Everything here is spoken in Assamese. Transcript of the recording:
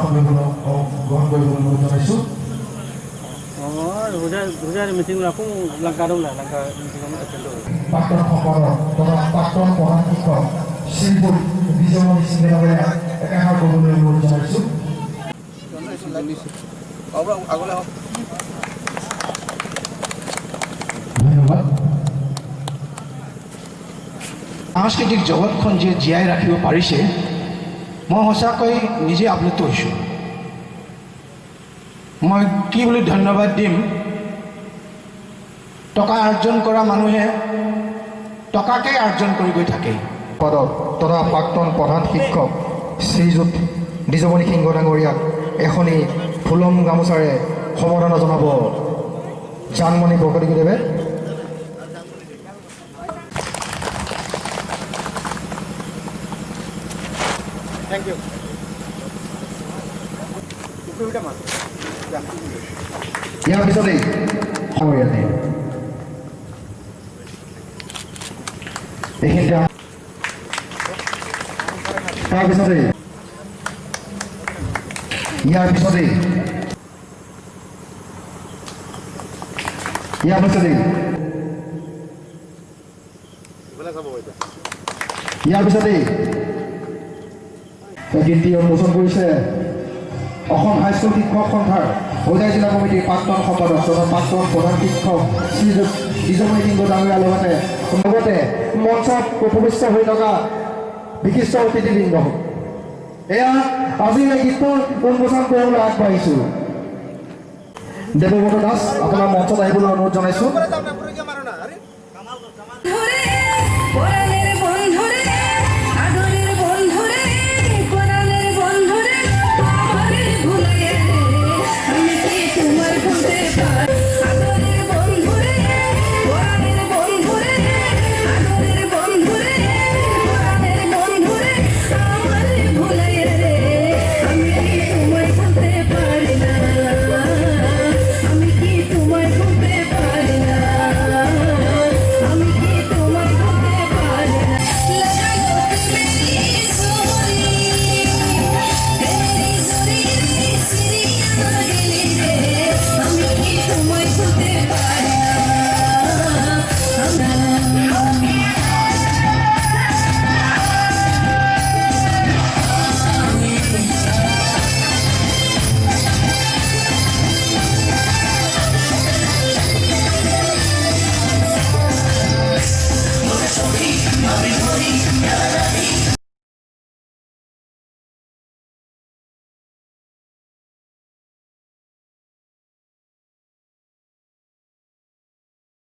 গ্ৰহণ কৰিবলৈ অনুৰোধ জনাইছোঁ। প্ৰাক্তন সম্পাদক তথা প্ৰাক্তন প্ৰধান শিক্ষক শ্ৰীমতী বিজয়মণি সিং ডাঙৰীয়াক একাষাৰ ক'বলৈ অনুৰোধ জনাইছোঁ। ধন্যবাদ। সাংস্কৃতিক জগতখন যে জীয়াই ৰাখিব পাৰিছে, মই সঁচাকৈ নিজে আপ্লুত হৈছোঁ। মই কি বুলি ধন্যবাদ দিম? টকা অৰ্জন কৰা মানুহে টকাকেই অৰ্জন কৰি গৈ থাকে। পদক তথা প্ৰাক্তন প্ৰধান শিক্ষক শ্ৰীযুত বিজয়মণি সিংহ ডাঙৰীয়াক এখনি ফুলম গামোচাৰে সম্বৰ্ধনা জনাব জানমণি বৰকটকীদেৱে। Thank you. ইয়াৰ পিছতেই ডাঙৰীয়াতে এইখিনিতে তাৰপিছতেই ইয়াৰ পিছতেই গীতটি উন্মোচন কৰিছে অসম হাইস্কুল শিক্ষক সন্থাৰ হোজাই জিলা কমিটিৰ প্ৰাক্তন সম্পাদক তথা প্ৰাক্তন প্ৰধান শিক্ষক শ্ৰীযুত বিজয়মণি সিংহ ডাঙৰীয়াৰ লগতে মঞ্চত উপবিষ্ট হৈ থকা বিশিষ্ট অতিথিবৃন্দ। এয়া আজি এই গীতটোৰ উন্মোচন কৰিবলৈ আগবাঢ়িছোঁ। দেৱব্ৰত দাস আপোনাৰ মঞ্চত আহিবলৈ অনুৰোধ জনাইছোঁ।